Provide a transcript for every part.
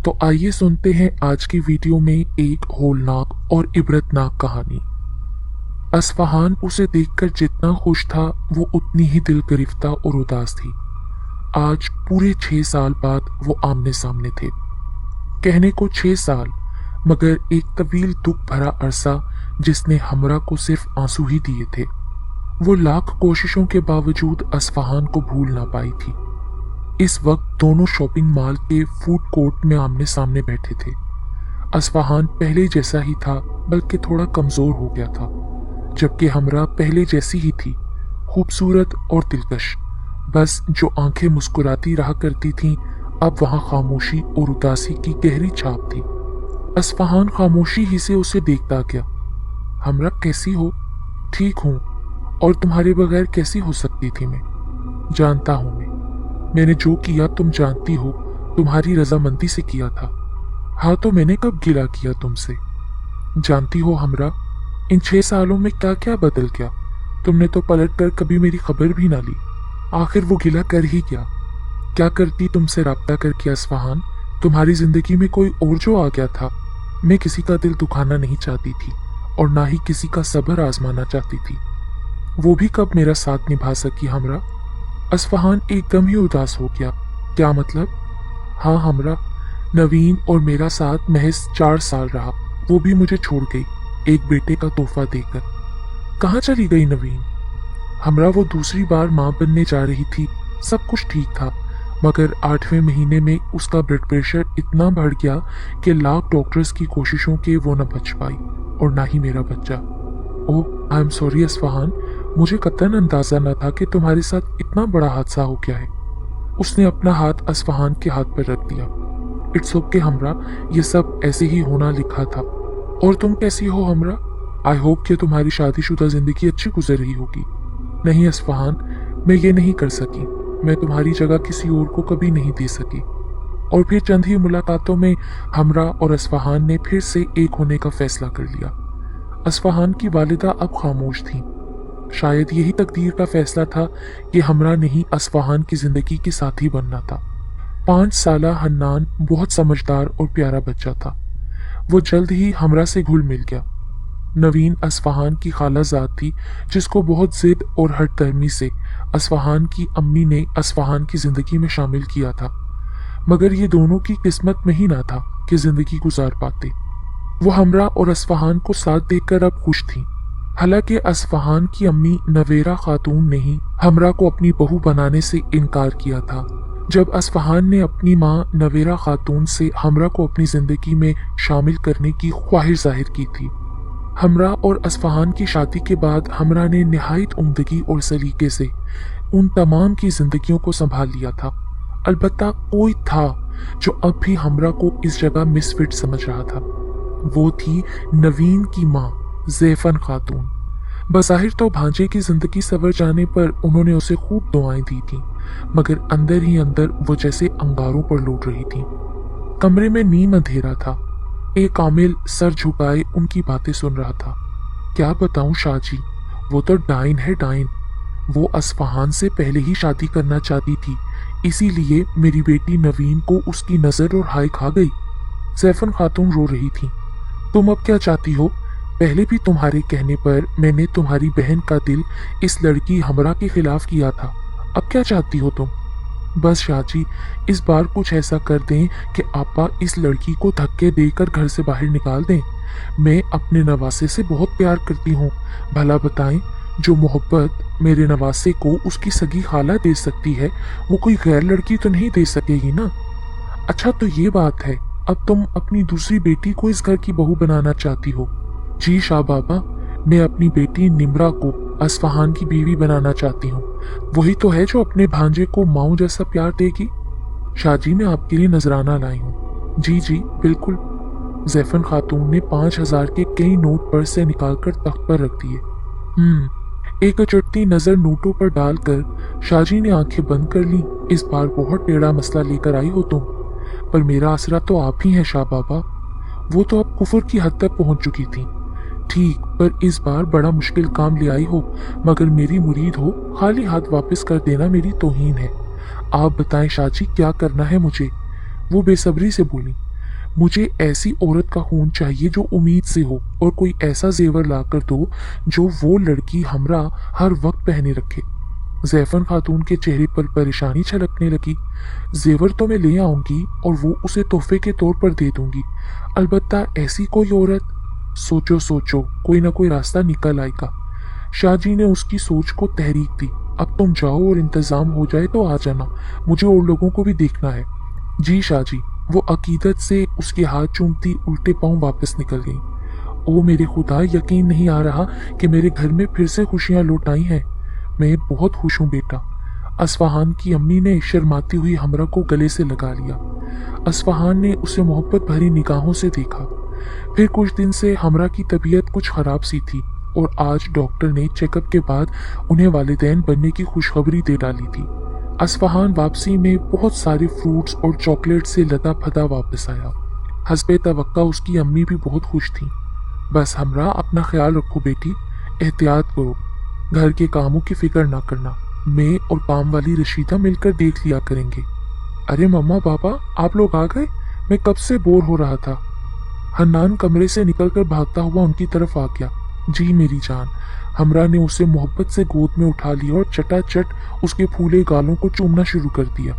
तो आइए सुनते हैं आज की वीडियो में एक होलनाक और इबरतनाक कहानी। अस्फहान उसे देखकर जितना खुश था वो उतनी ही दिल गिरफ्ता और उदास थी। आज पूरे 6 साल बाद वो आमने सामने थे। कहने को 6 साल, मगर एक तवील दुख भरा अरसा जिसने हमरा को सिर्फ आंसू ही दिए थे। वो लाख कोशिशों के बावजूद अस्फहान को भूल ना पाई थी। इस वक्त दोनों शॉपिंग मॉल के फूड कोर्ट में आमने सामने बैठे थे। अस्फहान पहले जैसा ही था, बल्कि थोड़ा कमजोर हो गया था, जबकि हमरा पहले जैसी ही थी, खूबसूरत और दिलकश। बस जो आंखें मुस्कुराती रहा करती थीं, अब वहां खामोशी और उदासी की गहरी छाप थी। अस्फहान खामोशी ही से उसे देखता गया। हमरा कैसी हो? ठीक हूँ, और तुम्हारे बगैर कैसी हो सकती थी मैं? जानता हूँ मैंने जो किया तुम जानती हो, तुम्हारी रजामंदी से किया था। हाँ, तो मैंने कब गिला किया तुमसे? जानती हो हमरा, इन 6 सालों में क्या क्या बदल गया। तुमने तो पलट कर कभी मेरी खबर भी ना ली। आखिर वो गिला कर ही क्या करती तुमसे राब्ता करके अस्फहान? तुम्हारी जिंदगी में कोई और जो आ गया था। मैं किसी का दिल दुखाना नहीं चाहती थी, और ना ही किसी का सब्र आजमाना चाहती थी। वो भी कब मेरा साथ निभा सकी हमरा? अस्फहान एकदम ही उदास हो गया। क्या मतलब? हाँ हमरा, नवीन और मेरा साथ महज 4 साल रहा, वो भी मुझे छोड़ गई, एक बेटे का तोहफा देकर। कहाँ चली गई नवीन? हमरा, वो दूसरी बार माँ बनने जा रही थी। सब कुछ ठीक था, मगर 8वें महीने में उसका ब्लड प्रेशर इतना बढ़ गया कि लाख डॉक्टर्स की कोशिशों के वो न बच पाई, और ना ही मेरा बच्चा। ओह, आई एम सॉरी अस्फहान, मुझे कतई अंदाजा न था कि तुम्हारे साथ इतना बड़ा हादसा हो गया है। उसने अपना हाथ अस्फहान के हाथ पर रख दिया। इट्स ओके हमरा, ये सब ऐसे ही होना लिखा था। और तुम कैसी हो हमरा? आई होप कि तुम्हारी शादीशुदा जिंदगी अच्छी गुजर रही होगी। नहीं अस्फहान, मैं ये नहीं कर सकी। मैं तुम्हारी जगह किसी और को कभी नहीं दे सकी। और फिर चंद ही मुलाकातों में हमरा और अस्फहान ने फिर से एक होने का फैसला कर लिया। अस्फहान की वालिदा अब खामोश थी। शायद यही तकदीर का फैसला था कि हमरा नहीं अस्फहान की जिंदगी के साथी बनना था। 5 साला हन्नान बहुत समझदार और प्यारा बच्चा था। वो जल्द ही हमरा से घुल मिल गया। नवीन अस्फहान की खालाजाद थी, जिसको बहुत जिद और हठधर्मी से अस्फहान की अम्मी ने अस्फहान की जिंदगी में शामिल किया था। मगर ये दोनों की किस्मत में ही ना था कि जिंदगी गुजार पाते। वो हमरा और अस्फहान को साथ देखकर अब खुश थी। हालांकि अस्फहान की अम्मी नवेरा खातून ने ही हमरा को अपनी बहू बनाने से इनकार किया था। जब अस्फहान ने अपनी माँ नवेरा खातून से हमरा को अपनी जिंदगी में शामिल करने की ख्वाहिश जाहिर की थी। हमरा और अस्फहान की शादी के बाद हमरा ने निहायत उम्दगी और सलीके से उन तमाम की जिंदगियों को संभाल लिया था। अलबत्ता कोई था जो अब भी हमरा को इस जगह मिसफिट समझ रहा था। वो थी नवीन की माँ ज़ैफन खातून। बज़ाहिर तो भांजे की जिंदगी सवर जाने पर उन्होंने उसे खूब दुआएं दी थी, मगर अंदर ही अंदर वो जैसे अंगारों पर लौट रही थी। कमरे में नीम अंधेरा था। एक आमिल सर झुकाए उनकी बातें सुन रहा था। क्या बताऊं शाहजी, वो तो डाइन है, डाइन। वो अस्फहान से पहले ही शादी करना चाहती थी, इसीलिए मेरी बेटी नवीन को उसकी नजर और हाय खा गई। ज़ैफन खातून रो रही थी। तुम अब क्या चाहती हो? पहले भी तुम्हारे कहने पर मैंने तुम्हारी बहन का दिल इस लड़की हमरा के खिलाफ किया था। अब क्या चाहती हो तुम? बस शाहजी, इस बार कुछ ऐसा कर दें कि आपा इस लड़की को धक्के देकर घर से बाहर निकाल दें। मैं अपने नवासे से बहुत प्यार करती हूँ। भला बताएं, जो मोहब्बत मेरे नवासे को उसकी सगी खाला दे सकती है, वो कोई गैर लड़की तो नहीं दे सकेगी ना? अच्छा, तो ये बात है, अब तुम अपनी दूसरी बेटी को इस घर की बहू बनाना चाहती हो? जी शाह बाबा, मैं अपनी बेटी निम्रा को अस्फहान की बीवी बनाना चाहती हूँ। वही तो है जो अपने भांजे को माऊ जैसा प्यार देगी। शाहजी, मैं आपके लिए नजराना लाई हूँ। जी जी बिल्कुल। ज़ैफन खातून ने 5000 के कई नोट पर्स से निकालकर तख्त पर रख दिए। एक अचटती नजर नोटों पर डालकर शाहजी ने आंखें बंद कर ली। इस बार बहुत टेढ़ा मसला लेकर आई हो तुम, पर मेरा आसरा तो आप ही हैं शाह बाबा। वो तो अब कुफर की हद तक पहुंच चुकी थी। ठीक, पर इस बार बड़ा मुश्किल काम ले आई हो, मगर मेरी मुरीद हो, खाली हाथ वापस कर देना मेरी तौहीन है। आप बताएं शाहजी, क्या करना है मुझे? वो बेसब्री से बोली। मुझे ऐसी औरत का खून चाहिए जो उम्मीद से हो और कोई ऐसा जेवर लाकर दो जो वो लड़की हमरा हर वक्त पहने रखे। जैफन खातून के चेहरे पर परेशानी छलकने लगी। जेवर तो मैं ले आऊंगी और वो उसे तोहफे के तौर पर दे दूंगी, अलबत्ता ऐसी कोई औरत। सोचो सोचो, कोई ना कोई रास्ता निकल आएगा। शाहजी ने उसकी सोच को तहरीक दी। अब तुम जाओ और इंतजाम हो जाए तो आ जाना, मुझे और लोगों को भी देखना है। जी शाहजी। वो अकीदत से उसके हाथ चूमती उल्टे पांव वापस निकल गई। ओ मेरे खुदा, यकीन नहीं आ रहा कि मेरे घर में फिर से खुशियां लौट आई हैं। मैं बहुत खुश हूँ बेटा। असफाहान की अम्मी ने शर्माती हुई हमरा को गले से लगा लिया। असफाहान ने उसे मोहब्बत भरी निगाहों से देखा। फिर कुछ दिन से हमरा की तबीयत कुछ खराब सी थी और आज डॉक्टर ने चेकअप के बाद उन्हें वालिदैन बनने की खुशखबरी दे डाली थी। असफाहान वापसी में बहुत सारे फ्रूट्स और चॉकलेट से लदा फदा वापस आया। हस्बे तवक्का उसकी अम्मी भी बहुत खुश थी। बस हमरा, अपना ख्याल रखो बेटी, एहतियात करो, घर के कामों की फिक्र ना करना। मैं और काम वाली रशीदा मिलकर देख लिया करेंगे। अरे मम्मा पापा, आप लोग आ गए? मैं कब से बोर हो रहा था। हन्नान कमरे से निकलकर भागता हुआ उनकी तरफ आ गया। जी मेरी जान। हमरा ने उसे मोहब्बत से गोद में उठा लिया और चटाचट उसके फूले गालों को चूमना शुरू कर दिया।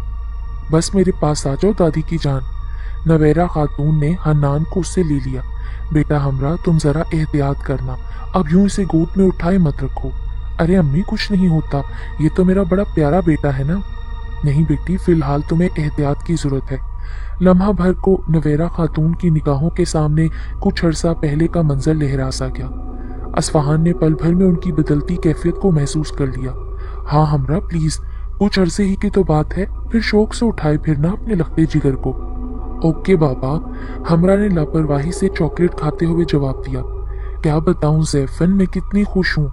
बस मेरे पास आ जाओ दादी की जान। नवेरा खातून ने हन्नान को उससे ले लिया। बेटा हमरा, तुम जरा एहतियात करना, अब यूं इसे गोद में उठाए मत रखो। अरे अम्मी, कुछ नहीं होता, ये तो मेरा बड़ा प्यारा बेटा है ना। नहीं बेटी, फिलहाल तुम्हें एहतियात की जरूरत है। लम्हा भर को नवेरा खातून की निगाहों के सामने कुछ अरसा पहले का मंजर लहरा सा गया। असफाहान ने पल भर में उनकी बदलती कैफियत को महसूस कर लिया। हाँ हमरा, प्लीज, कुछ अरसे ही की तो बात है, फिर शौक से उठाए फिरना अपने लखते जिगर को। ओके बाबा। हमरा ने लापरवाही से चॉकलेट खाते हुए जवाब दिया। क्या बताऊं जैफन, मैं कितनी खुश हूँ।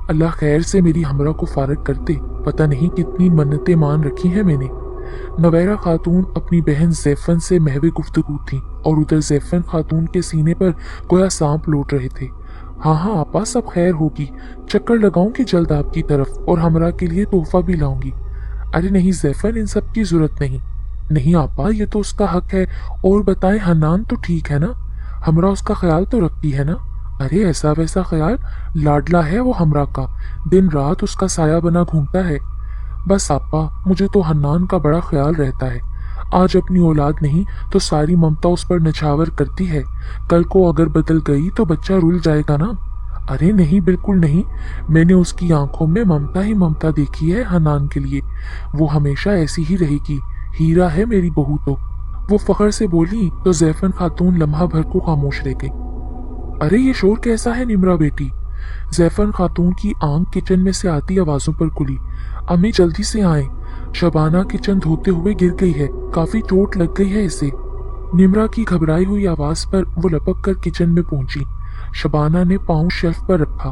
अल्लाह खैर से मेरी हमरा को फारग करते, पता नहीं कितनी मन्नतें मान रखी हैं मैंने। नवेरा खातून अपनी बहन जैफन से महवे गुफ्तगू थी और उधर जैफन खातून के सीने पर गोया सांप लौट रहे थे। हाँ हाँ आपा, सब खैर होगी, चक्कर लगाऊंगी जल्द आपकी तरफ और हमरा के लिए तोहफा भी लाऊंगी। अरे नहीं जैफन, इन सब की जरूरत नहीं। नहीं आपा, ये तो उसका हक है। और बताएं, हन्नान तो ठीक है ना? हमरा उसका ख्याल तो रखती है ना? अरे ऐसा वैसा ख्याल, लाडला है वो हमरा का, दिन रात उसका साया बना घूमता है। बस आपा, मुझे तो हन्नान का बड़ा ख्याल रहता है। आज अपनी औलाद नहीं तो सारी ममता उस पर नछावर करती है, कल को अगर बदल गई तो बच्चा रुल जाएगा ना। अरे नहीं, बिल्कुल नहीं, मैंने उसकी आंखों में ममता ही ममता देखी है हन्नान के लिए। वो हमेशा ऐसी ही रहेगी, हीरा है मेरी बहू तो। वो फखर से बोली तो जैफन खातून लम्हा भर को खामोश रह गई। अरे ये शोर कैसा है निमरा बेटी? जैफन खातून की आंख किचन में से आती आवाजों पर खुली। अम्मी जल्दी से आए, शबाना किचन धोते हुए गिर गई है, काफी चोट लग गई है इसे। निमरा की घबराई हुई आवाज पर वो लपक कर किचन में पहुंची। शबाना ने पाँव शेल्फ पर रखा।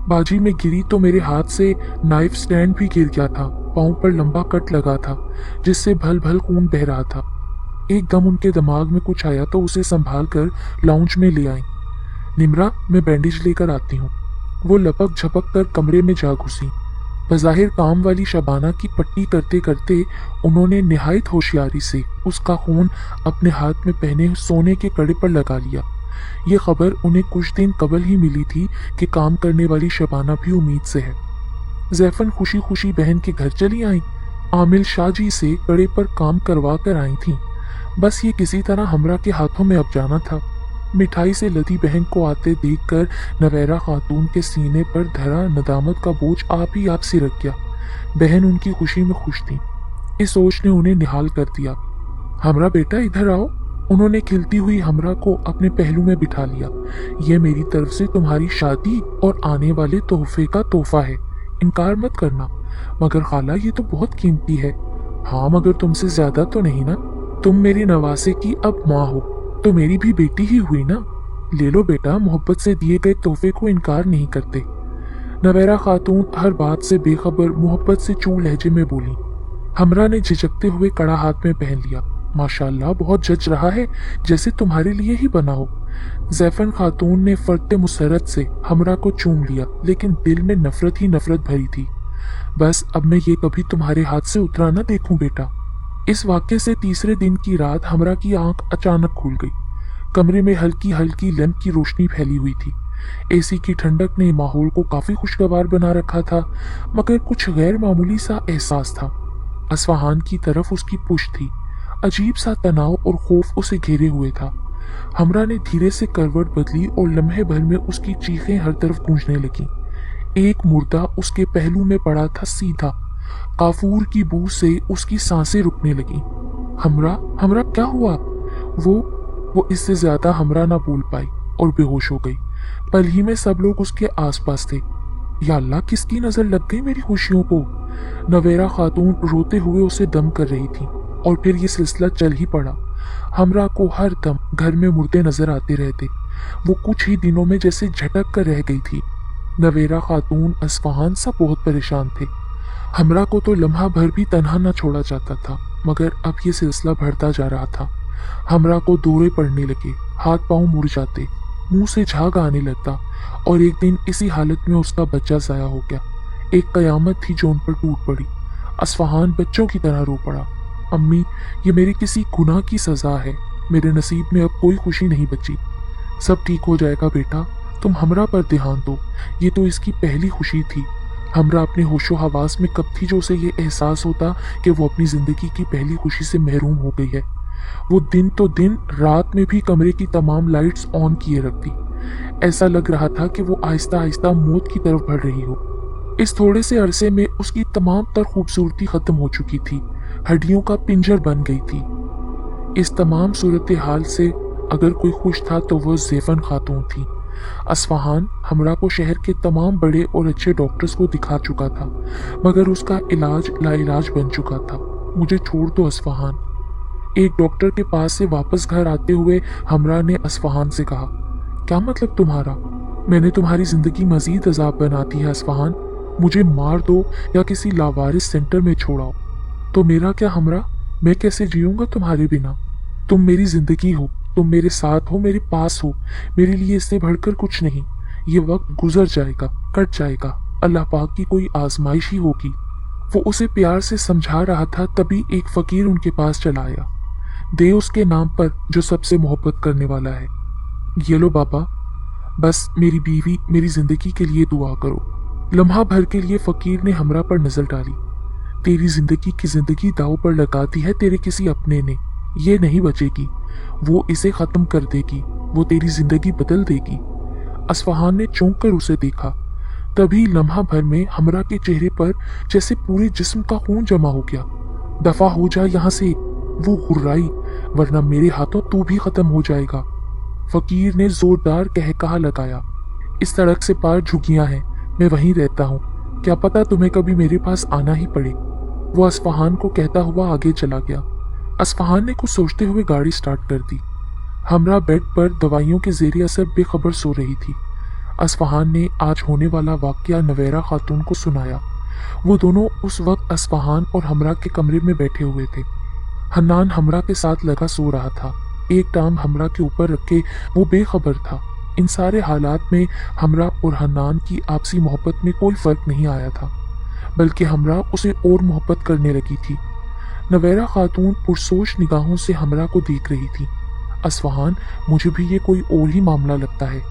बाजी में गिरी तो मेरे हाथ से नाइफ स्टैंड भी गिर गया था। पाँव पर लंबा कट लगा था जिससे भल भल खून बह रहा था। एकदम उनके दिमाग में कुछ आया तो उसे संभाल कर लाउंज में ले आई। निमरा, मैं बैंडेज लेकर आती हूँ। वो लपक झपक कर कमरे में जा घुसी। बज़ाहिर काम वाली शबाना की पट्टी करते करते उन्होंने निहायत होशियारी से उसका खून अपने हाथ में पहने सोने के कड़े पर लगा लिया। ये खबर उन्हें कुछ दिन कबल ही मिली थी कि काम करने वाली शबाना भी उम्मीद से है। जैफन खुशी खुशी बहन के घर चली आई। आमिल शाहजी से कड़े पर काम करवा कर आई थी। बस ये किसी तरह हमरा के हाथों में अब जाना था। मिठाई से लदी बहन को आते देखकर नवेरा खातून के सीने पर धरा नदामत का बोझ आप ही आप सिरक गया। बहन उनकी खुशी में खुश थी। इस सोच ने उन्हें निहाल कर दिया। हमरा बेटा, इधर आओ। उन्होंने खिलती हुई हमरा को अपने पहलू में बिठा लिया। यह मेरी तरफ से तुम्हारी शादी और आने वाले तोहफे का तोहफा है, इनकार मत करना। मगर खाला, ये तो बहुत कीमती है। हाँ, मगर तुमसे ज्यादा तो नहीं ना। तुम मेरी नवासे की अब माँ हो तो मेरी भी बेटी ही हुई ना। ले लो बेटा, मोहब्बत से दिए गए तोहफे को इनकार नहीं करते। नवेरा खातून हर बात से बेखबर मोहब्बत से चू लहजे में बोली। हमरा ने झिझकते हुए कड़ा हाथ में पहन लिया। माशाल्लाह, बहुत जच रहा है, जैसे तुम्हारे लिए ही बना हो। जैफन खातून ने फरते मुसरत से हमरा को चूम लिया, लेकिन दिल में नफरत ही नफरत भरी थी। बस अब मैं ये कभी तुम्हारे हाथ से उतरा ना देखूं बेटा। इस वाक्य से तीसरे दिन की रात हमरा की आंख अचानक खुल गई। कमरे में हल्की हल्की लैंप की रोशनी फैली हुई थी। एसी की ठंडक ने माहौल को काफी खुशगवार बना रखा था, मगर कुछ गैर मामूली सा एहसास था। असफहान की तरफ उसकी पुश्त थी। अजीब सा तनाव और खौफ उसे घेरे हुए था। हमरा ने धीरे से करवट बदली और लम्हे भर में उसकी चीखें हर तरफ गूंजने लगी। एक मुर्दा उसके पहलू में पड़ा था सीधा। काफूर की बू से उसकी सांसें रुकने लगी। हमरा हमरा क्या हुआ? वो इससे ज्यादा हमरा ना बोल पाई और बेहोश हो गई। पल ही में सब लोग उसके आसपास थे। या अल्लाह, किसकी नजर लग गई मेरी खुशियों को? नवेरा खातून रोते हुए उसे दम कर रही थी और फिर ये सिलसिला चल ही पड़ा। हमरा को हर दम घर में मुर्दे नजर आते रहते। वो कुछ ही दिनों में जैसे झटक कर रह गई थी। नवेरा खातून, असफहान सब बहुत परेशान थे। हमरा को तो लम्हा भर भी तन्हा न छोड़ा जाता था, मगर अब ये सिलसिला बढ़ता जा रहा था। हमरा को दौरे पड़ने लगे, हाथ पांव मुड़ जाते, मुंह से झाग आने लगता और एक दिन इसी हालत में उसका बच्चा जाया हो गया। एक कयामत थी जो उन पर टूट पड़ी। असफहान बच्चों की तरह रो पड़ा। अम्मी, ये मेरी किसी गुनाह की सजा है। मेरे नसीब में अब कोई खुशी नहीं बची। सब ठीक हो जाएगा बेटा, तुम हमरा पर ध्यान दो। ये तो इसकी पहली खुशी थी। हमरा अपने होशो हवास में कब थी जो उसे ये एहसास होता कि वो अपनी जिंदगी की पहली खुशी से महरूम हो गई है। वो दिन तो दिन, रात में भी कमरे की तमाम लाइट्स ऑन किए रखती। ऐसा लग रहा था कि वो आहिस्ता आहिस्ता मौत की तरफ बढ़ रही हो। इस थोड़े से अरसे में उसकी तमाम तर खूबसूरती खत्म हो चुकी थी, हड्डियों का पिंजर बन गई थी। इस तमाम सूरत हाल से अगर कोई खुश था तो वो ज़ेफन खातून थी। असफहान हमरा को शहर के तमाम बड़े और अच्छे डॉक्टर्स को दिखा चुका था, मगर उसका इलाज लाइलाज बन चुका था। मुझे छोड़ दो असफहान। एक डॉक्टर के पास से वापस घर आते हुए हमरा ने असफहान से कहा, क्या मतलब तुम्हारा? मैंने तुम्हारी जिंदगी मजीद अजाब बना दी है असफहान। मुझे मार दो या किसी लावारिस सेंटर में छोड़ाओ, तो मेरा क्या हमरा? मैं कैसे जीऊंगा तुम्हारे बिना? तुम मेरी जिंदगी हो, तुम मेरे साथ हो, मेरे पास हो। मेरे लिए इससे बढ़कर कुछ नहीं। ये वक्त गुजर जाएगा, कट जाएगा। अल्लाह पाक की कोई आजमाइश ही होगी। वो उसे प्यार से समझा रहा था, तभी एक फकीर उनके पास चला आया। दे उसके नाम पर जो सबसे मोहब्बत करने वाला है। ये लो बाबा, बस मेरी बीवी, मेरी जिंदगी के लिए दुआ करो। लम्हा भर के लिए फकीर ने हमरा पर नजर डाली। तेरी जिंदगी की जिंदगी दाव पर लगा दी है तेरे किसी अपने ने। ये नहीं बचेगी, वो इसे खत्म कर देगी, वो तेरी जिंदगी बदल देगी। असफहान ने चौंक कर उसे देखा। तभी लम्हा भर में हमरा के चेहरे पर जैसे पूरे जिस्म का खून जमा हो गया। दफा हो जा यहाँ से, वो घुर्राई, वरना मेरे हाथों तू भी खत्म हो जाएगा। फकीर ने जोरदार कहकहा लगाया। इस सड़क से पार झुकियां हैं, मैं वहीं रहता हूँ, क्या पता तुम्हें कभी मेरे पास आना ही पड़े। वो असफहान को कहता हुआ आगे चला गया। असफहान ने कुछ सोचते हुए गाड़ी स्टार्ट कर दी। हमरा बेड पर दवाइयों के जेर असर बेखबर सो रही थी। असफहान ने आज होने वाला वाकया नवेरा खातून को सुनाया। वो दोनों उस वक्त असफहान और हमरा के कमरे में बैठे हुए थे। हन्नान हमरा के साथ लगा सो रहा था, एक टांग हमरा के ऊपर रखे वो बेखबर था। इन सारे हालात में हमरा और हन्नान की आपसी मोहब्बत में कोई फर्क नहीं आया था, बल्कि हमरा उसे और मोहब्बत करने लगी थी। नवेरा खातून पुरसोच निगाहों से हमरा को देख रही थी। असफहान, मुझे भी ये कोई और ही मामला लगता है।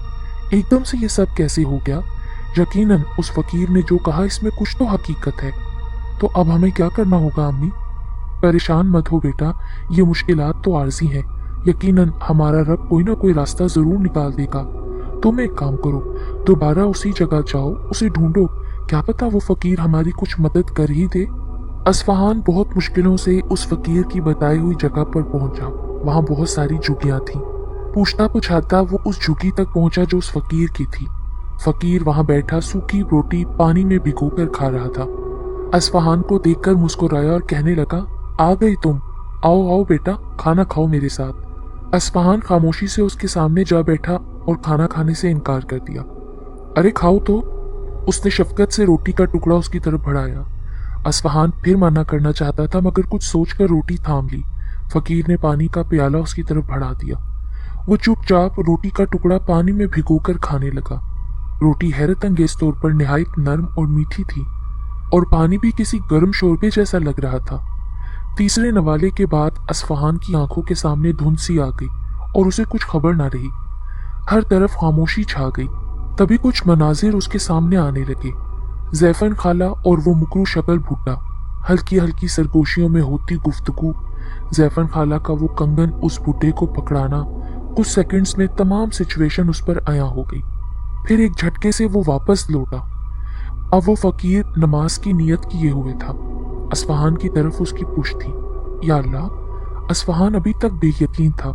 एकदम से ये सब कैसे हो गया? यकीनन उस फकीर ने जो कहा इसमें कुछ तो हकीकत है। तो अब हमें क्या करना होगा अम्मी? परेशान मत हो बेटा, ये मुश्किलात तो आर्जी हैं। यकीनन हमारा रब कोई ना कोई रास्ता जरूर निकाल देगा। तुम एक काम करो, दोबारा उसी जगह जाओ, उसे ढूंढो, क्या पता वो फकीर हमारी कुछ मदद कर ही दे। असफहान बहुत मुश्किलों से उस फकीर की बताई हुई जगह पर पहुंचा। वहां बहुत सारी झुग्गियां थीं। पूछता पुछाता वो उस झुग्गी तक पहुंचा जो उस फकीर की थी। फकीर वहां बैठा सूखी रोटी पानी में भिगोकर खा रहा था। असफहान को देखकर मुस्कुराया और कहने लगा, आ गई तुम, आओ आओ बेटा, खाना खाओ मेरे साथ। असफहान खामोशी से उसके सामने जा बैठा और खाना खाने से इनकार कर दिया। अरे खाओ तो। उसने शफकत से रोटी का टुकड़ा उसकी तरफ बढ़ाया। असफहान फिर मना करना चाहता था, मगर कुछ सोचकर रोटी थाम ली। फकीर ने पानी का प्याला उसकी तरफ बढ़ा दिया। वो चुपचाप रोटी का टुकड़ा पानी में भिगोकर खाने लगा। रोटी हैरत अंगेज तौर पर निहायत नरम और मीठी थी, और पानी भी किसी गर्म शोरबे जैसा लग रहा था। तीसरे नवाले के बाद असफहान की आंखों के सामने धुंध सी आ गई और उसे कुछ खबर ना रही। हर तरफ खामोशी छा गई। तभी कुछ मनाजिर उसके सामने आने लगे। जैफन खाला और वो मुकरू शक्ल भुट्टा, हल्की हल्की सरगोशियों में होती गुफ्तगू, जैफन खाला का वो कंगन उस बुढ़े को पकड़ाना, कुछ सेकंड्स में तमाम सिचुएशन उस पर आया हो गई। फिर एक झटके से वो वापस लौटा। अब वो फकीर नमाज की नियत किए हुए था। असफहान की तरफ उसकी पुश थी। या अल्लाह, असफहान अभी तक बेयकीन था।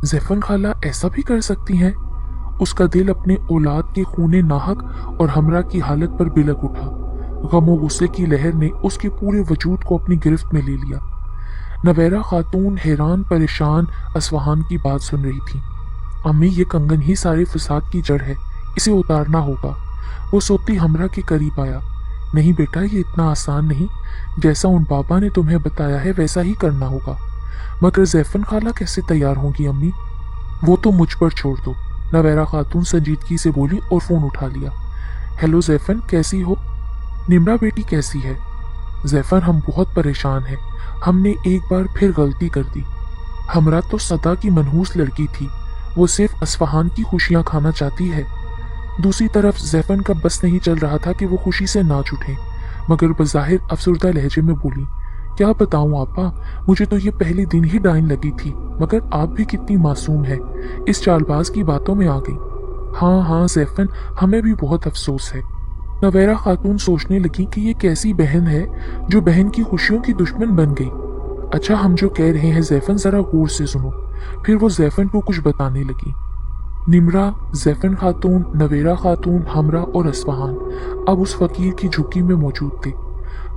जैफन खाला ऐसा भी कर सकती हैं? उसका दिल अपने औलाद के खूने नाहक और हमरा की हालत पर बिलक उठा। गम और गुस्से की लहर ने उसके पूरे वजूद को अपनी गिरफ्त में ले लिया। नवेरा खातून हैरान परेशान असफहान की बात सुन रही थी। अम्मी, ये कंगन ही सारे फसाद की जड़ है, इसे उतारना होगा। वो सोती हमरा के करीब आया। नहीं बेटा, ये इतना आसान नहीं। जैसा उन बाबा ने तुम्हें बताया है वैसा ही करना होगा। मगर जैफन खाला कैसे तैयार होंगी अम्मी? वो तो मुझ पर छोड़ दो, नवेरा खातून संजीदगी से बोली और फोन उठा लिया। हेलो जैफन, कैसी हो? निम्रा बेटी कैसी है? जैफन, हम बहुत परेशान हैं। हमने एक बार फिर गलती कर दी। हमरा तो सदा की मनहूस लड़की थी। वो सिर्फ असफहान की खुशियां खाना चाहती है। दूसरी तरफ जैफन का बस नहीं चल रहा था कि वो खुशी से नाच उठे, मगर बज़ाहिर अफसरदा लहजे में बोली, क्या बताऊं आपा, मुझे तो ये पहले दिन ही डाइन लगी थी, मगर आप भी कितनी मासूम है, इस चालबाज की बातों में आ गई। हाँ हाँ जैफन, हमें भी बहुत अफसोस है। नवेरा खातून सोचने लगी कि ये कैसी बहन है जो बहन की खुशियों की दुश्मन बन गई। अच्छा, हम जो कह रहे हैं जैफन, जरा गौर से सुनो। फिर वो जैफन को कुछ बताने लगी। निम्रा, जैफन खातून, नवेरा खातून, हमरा और असफहान अब उस फकीर की झुग्गी में मौजूद थे।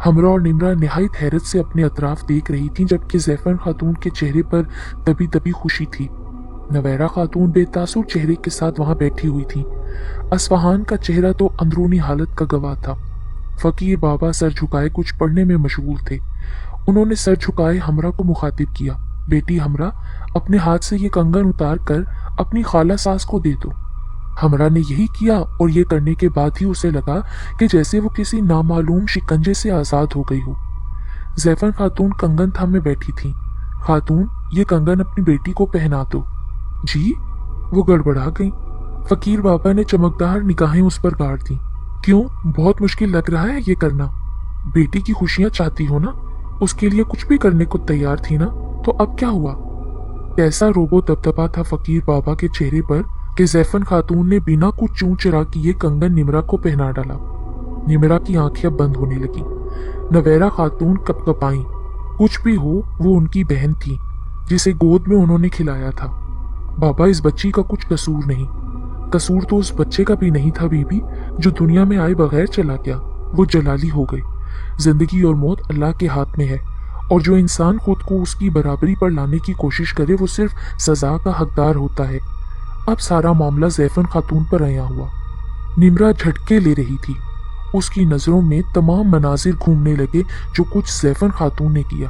हमरा और निम्रा निहायत हैरत से अपने अतराफ देख रही थी, जबकि जैफन खातून के चेहरे पर दबी दबी खुशी थी। नवेरा खातून बेतासुर चेहरे के साथ वहां बैठी हुई थी। असफहान का चेहरा तो अंदरूनी हालत का गवाह था। फकीर बाबा सर झुकाए कुछ पढ़ने में मशगूल थे। उन्होंने सर झुकाए हमरा को मुखातिब किया। बेटी हमरा, अपने हाथ से ये कंगन उतार कर अपनी खाला सास को दे दो। हमरा ने यही किया और ये करने के बाद ही उसे लगा कि जैसे वो किसी नामालूम शिकंजे से आजाद हो गई हो। जैफन खातून कंगन थामे बैठी थी। खातून, ये कंगन अपनी बेटी को पहना दो। जी? वो गड़बड़ा गई। फकीर बाबा ने चमकदार निगाहें उस पर गाड़ दी। क्यों, बहुत मुश्किल लग रहा है ये करना? बेटी की खुशियां चाहती हो ना, उसके लिए कुछ भी करने को तैयार थी ना, तो अब क्या हुआ? कैसा रोबो दबदबा था फकीर बाबा के चेहरे पर कि जैफन खातून ने बिना कुछ चूं चरा किए कंगन निम्रा को पहना डाला। निम्रा की आंखें अब बंद होने लगी। नवेरा खातून कपकपाई। कुछ भी हो, वो उनकी बहन थी जिसे गोद में उन्होंने खिलाया था। बाबा, इस बच्ची का कुछ कसूर नहीं। कसूर तो उस बच्चे का भी नहीं था बीबी, जो दुनिया में आए बगैर चला गया। वो जलाली हो गई। जिंदगी और मौत अल्लाह के हाथ में है, और जो इंसान खुद को उसकी बराबरी पर लाने की कोशिश करे वो सिर्फ सजा का हकदार होता है। अब सारा मामला जैफन खातून पर आया हुआ। निम्रा झटके ले रही थी। उसकी नजरों में तमाम मनाजिर घूमने लगे जो कुछ जैफन खातून ने किया।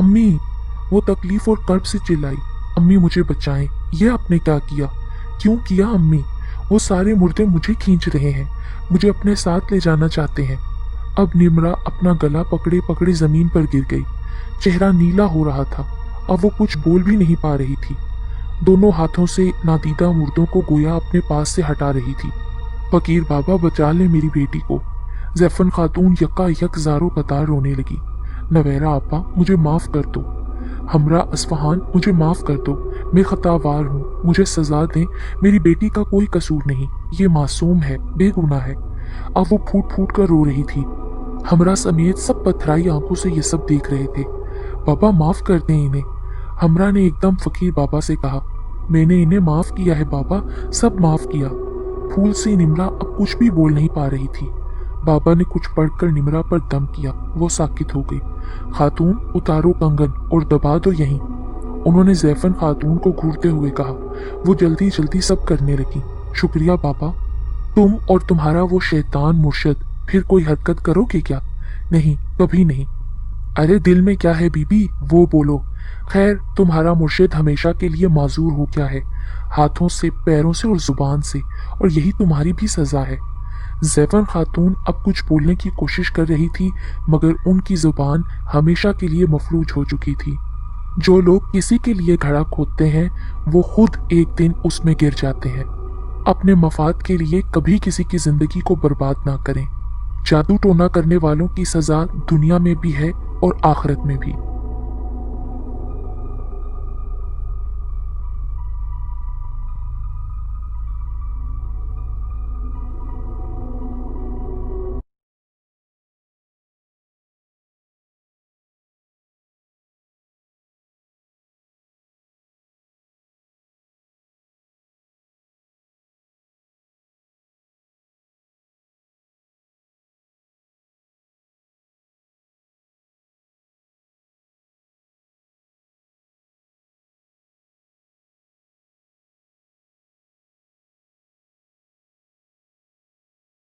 अम्मी, वो तकलीफ और कर्ब से चिल्लाई, अम्मी मुझे बचाएं, ये आपने क्या किया? क्यों किया अम्मी? वो सारे मुर्दे मुझे खींच रहे हैं, मुझे अपने साथ ले जाना चाहते हैं। अब निम्रा अपना गला पकड़े पकड़े जमीन पर गिर गई। चेहरा नीला हो रहा था। अब वो कुछ बोल भी नहीं पा रही थी। दोनों हाथों से नादीदा मुर्दों को गोया अपने पास से हटा रही थी। फकीर बाबा, बचा ले मेरी बेटी को। जैफन खातून यक्का यक ज़ारो कतार रोने लगी। नवेरा आपा, मुझे माफ कर दो। हमरा, असफहान, मुझे माफ कर दो। मैं खतावार हूँ, मुझे सजा दें। मेरी बेटी का कोई कसूर नहीं, ये मासूम है, बेगुनाह है। अब वो फूट फूट कर रो रही थी। हमरा समेत सब पथराई आंखों से ये सब देख रहे थे। बाबा, माफ कर दें इन्हें। हमरा ने एकदम फकीर बाबा से कहा। मैंने इन्हें माफ किया है बाबा, सब माफ किया। फूल से निम्रा अब कुछ भी बोल नहीं पा रही थी। बाबा ने कुछ पढ़कर निम्रा पर दम किया। वो साकित हो गई। खातून, उतारो कंगन और दबा दो यहीं। उन्होंने जैफन खातून को घूरते हुए कहा। वो जल्दी जल्दी सब करने लगी। शुक्रिया बाबा। तुम और तुम्हारा वो शैतान मुर्शद फिर कोई हरकत करोगे क्या? नहीं, कभी नहीं। अरे दिल में क्या है बीबी, वो बोलो। खैर, तुम्हारा मुर्शिद हमेशा के लिए माजूर हो गया है, हाथों से, पैरों से और जुबान से, और यही तुम्हारी भी सजा है। ज़ैफ़र खातून अब कुछ बोलने की कोशिश कर रही थी, मगर उनकी ज़ुबान हमेशा के लिए मफलूज हो चुकी थी। जो लोग किसी के लिए घड़ा खोदते हैं वो खुद एक दिन उसमें गिर जाते हैं। अपने मफाद के लिए कभी किसी की जिंदगी को बर्बाद ना करें। जादू टोना करने वालों की सजा दुनिया में भी है और आखिरत में भी।